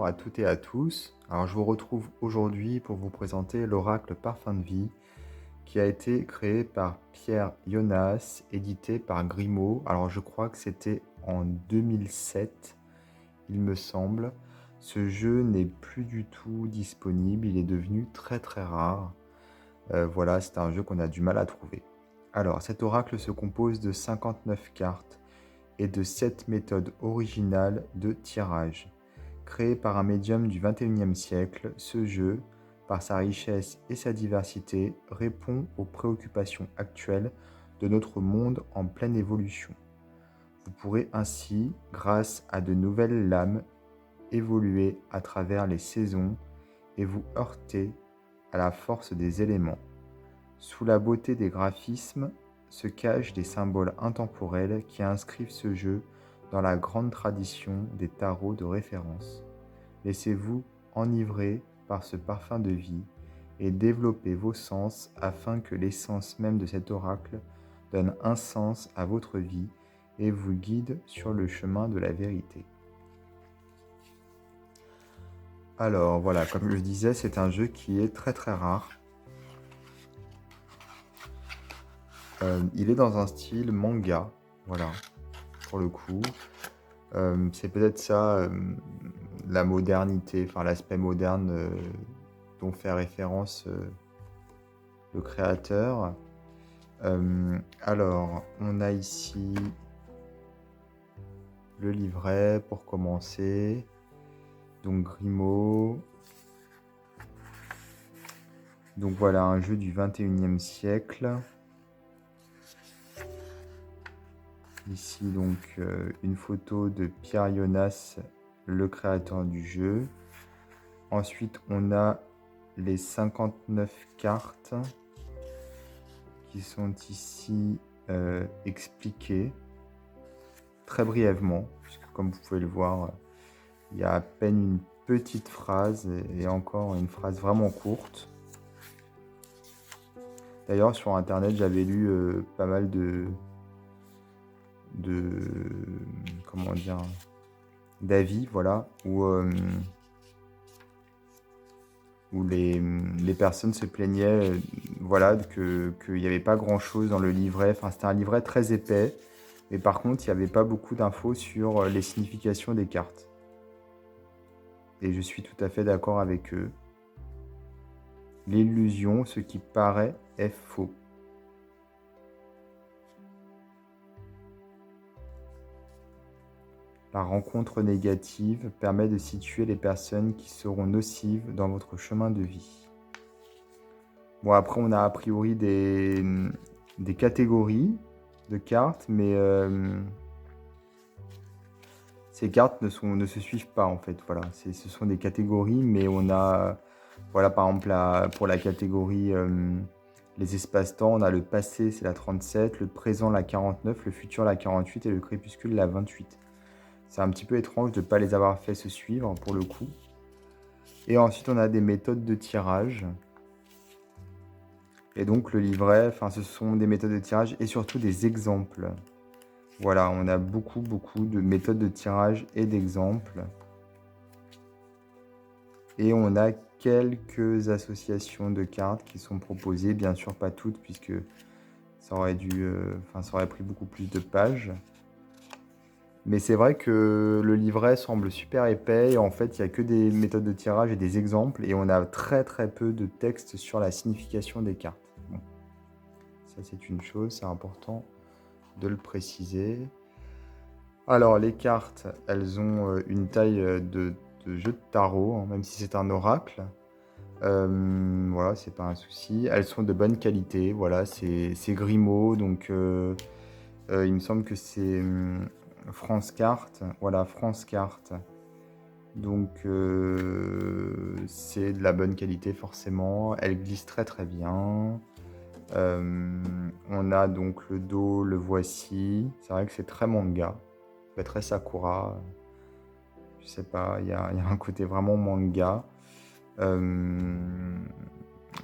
bonjour à toutes et à tous. Alors je vous retrouve aujourd'hui pour vous présenter l'oracle Parfum de vie qui a été créé par Pierre Jonas, édité par Grimaud. Alors je crois que c'était en 2007, il me semble. Ce jeu n'est plus du tout disponible, il est devenu très très rare. Voilà, c'est un jeu qu'on a du mal à trouver. Alors cet oracle se compose de 59 cartes et de 7 méthodes originales de tirage. Créé par un médium du XXIe siècle, ce jeu, par sa richesse et sa diversité, répond aux préoccupations actuelles de notre monde en pleine évolution. Vous pourrez ainsi, grâce à de nouvelles lames, évoluer à travers les saisons et vous heurter à la force des éléments. Sous la beauté des graphismes se cachent des symboles intemporels qui inscrivent ce jeu dans la grande tradition des tarots de référence. Laissez-vous enivrer par ce parfum de vie et développez vos sens afin que l'essence même de cet oracle donne un sens à votre vie et vous guide sur le chemin de la vérité. Alors voilà, comme je disais, c'est un jeu qui est très très rare. Il est dans un style manga, voilà, pour le coup. C'est peut-être ça, la modernité, enfin l'aspect moderne dont fait référence le créateur. Alors, on a ici le livret pour commencer. Donc Grimaud. Donc voilà, un jeu du 21e siècle. Ici donc une photo de Pierre Jonas, le créateur du jeu. Ensuite, on a les 59 cartes qui sont ici expliquées très brièvement, puisque comme vous pouvez le voir, il y a à peine une petite phrase et encore une phrase vraiment courte. D'ailleurs, sur internet, j'avais lu pas mal de comment dire, d'avis, voilà, où les personnes se plaignaient, voilà, qu'il n'y avait pas grand-chose dans le livret. Enfin, c'était un livret très épais, mais par contre, il n'y avait pas beaucoup d'infos sur les significations des cartes. Et je suis tout à fait d'accord avec eux. L'illusion, ce qui paraît, est faux. La rencontre négative permet de situer les personnes qui seront nocives dans votre chemin de vie. Bon, après, on a a priori des catégories de cartes, mais ces cartes ne se suivent pas, en fait. Voilà, ce sont des catégories, mais on a, voilà, par exemple, pour la catégorie les espaces-temps, on a le passé, c'est la 37, le présent, la 49, le futur, la 48 et le crépuscule, la 28. C'est un petit peu étrange de ne pas les avoir fait se suivre, pour le coup. Et ensuite, on a des méthodes de tirage. Et donc, le livret, enfin, ce sont des méthodes de tirage et surtout des exemples. Voilà, on a beaucoup de méthodes de tirage et d'exemples. Et on a quelques associations de cartes qui sont proposées, bien sûr pas toutes, puisque ça aurait ça aurait pris beaucoup plus de pages. Mais c'est vrai que le livret semble super épais et en fait, il n'y a que des méthodes de tirage et des exemples et on a très peu de texte sur la signification des cartes. Bon. Ça, c'est une chose, c'est important de le préciser. Alors, les cartes, elles ont une taille de jeu de tarot, hein, même si c'est un oracle. Voilà, c'est pas un souci. Elles sont de bonne qualité, voilà, c'est Grimaud, donc il me semble que c'est France Carte, voilà, France Carte. Donc c'est de la bonne qualité forcément, elle glisse très bien. On a donc le dos, le voici, c'est vrai que c'est très manga, très Sakura, je sais pas, il y a un côté vraiment manga.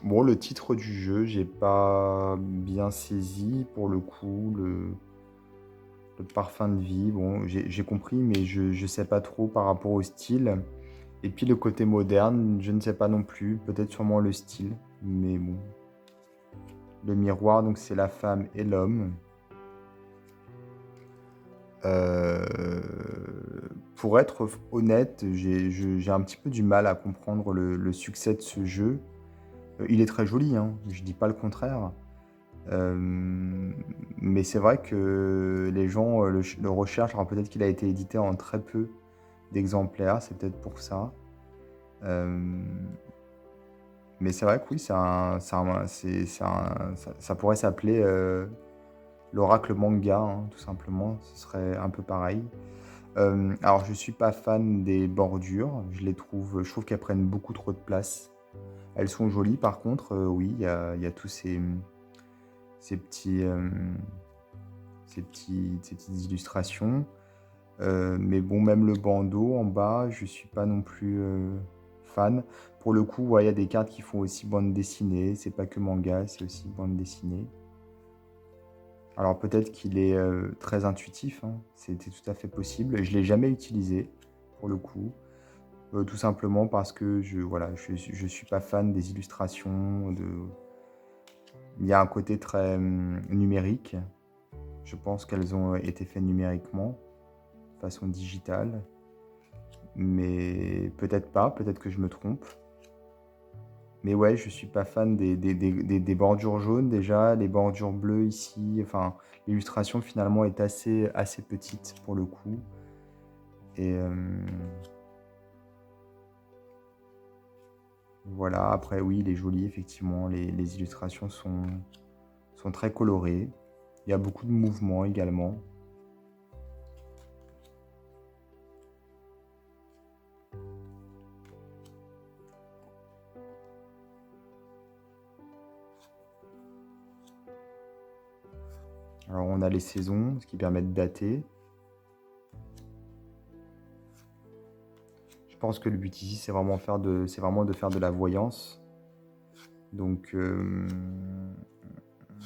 Bon, le titre du jeu, j'ai pas bien saisi pour le coup, le parfum de vie. Bon, j'ai compris, mais je sais pas trop par rapport au style. Et puis le côté moderne, je ne sais pas non plus, peut-être sûrement le style, mais bon. Le miroir, donc c'est la femme et l'homme. Euh, pour être honnête, j'ai un petit peu du mal à comprendre le succès de ce jeu. Il est très joli, hein, je dis pas le contraire. Mais c'est vrai que les gens le recherchent. Alors peut-être qu'il a été édité en très peu d'exemplaires, c'est peut-être pour ça. Euh, mais c'est vrai que oui, ça pourrait s'appeler l'oracle manga, hein, tout simplement. Ce serait un peu pareil. Alors je suis pas fan des bordures, je trouve qu'elles prennent beaucoup trop de place. Elles sont jolies par contre, oui, il y a tous ces petits, ces petites illustrations. Mais bon, même le bandeau en bas, je suis pas non plus fan. Pour le coup, ouais, il y a des cartes qui font aussi bande dessinée. C'est pas que manga, c'est aussi bande dessinée. Alors peut-être qu'il est très intuitif, hein. C'était tout à fait possible. Je l'ai jamais utilisé pour le coup. Tout simplement parce que voilà, je suis pas fan des illustrations. Il y a un côté très numérique. Je pense qu'elles ont été faites numériquement, de façon digitale. Mais peut-être pas, peut-être que je me trompe. Mais ouais, je suis pas fan des bordures jaunes déjà, les bordures bleues ici. Enfin, l'illustration finalement est assez petite pour le coup. Et voilà, après oui, il est joli, effectivement. Les illustrations sont très colorées. Il y a beaucoup de mouvements également. Alors on a les saisons, ce qui permet de dater. Je pense que le but ici, c'est vraiment de faire de la voyance. Donc,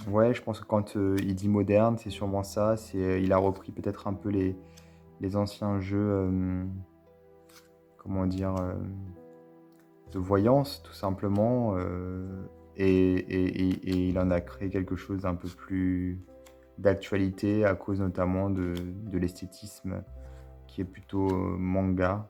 ouais, je pense que quand il dit moderne, c'est sûrement ça. Il a repris peut-être un peu les anciens jeux, comment dire, de voyance, tout simplement. Et il en a créé quelque chose d'un peu plus d'actualité à cause notamment de l'esthétisme qui est plutôt manga.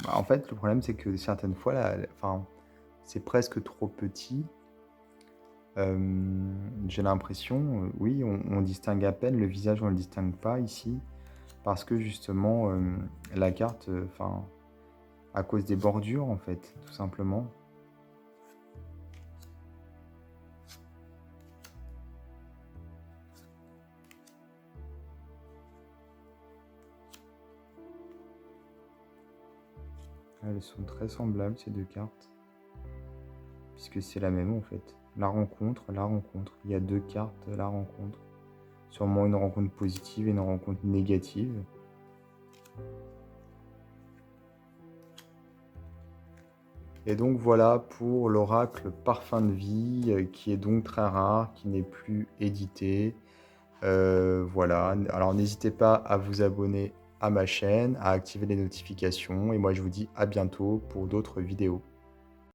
Bah, en fait, le problème, c'est que certaines fois, enfin, c'est presque trop petit. J'ai l'impression, oui, on distingue à peine le visage, on ne le distingue pas ici, parce que justement, la carte, enfin, à cause des bordures, en fait, tout simplement. Elles sont très semblables, ces deux cartes, puisque c'est la même, en fait. La rencontre, la rencontre. Il y a deux cartes, la rencontre. Sûrement une rencontre positive et une rencontre négative. Et donc voilà pour l'oracle Parfum de vie, qui est donc très rare, qui n'est plus édité. Voilà, alors n'hésitez pas à vous abonner à ma chaîne, à activer les notifications, et moi je vous dis à bientôt pour d'autres vidéos.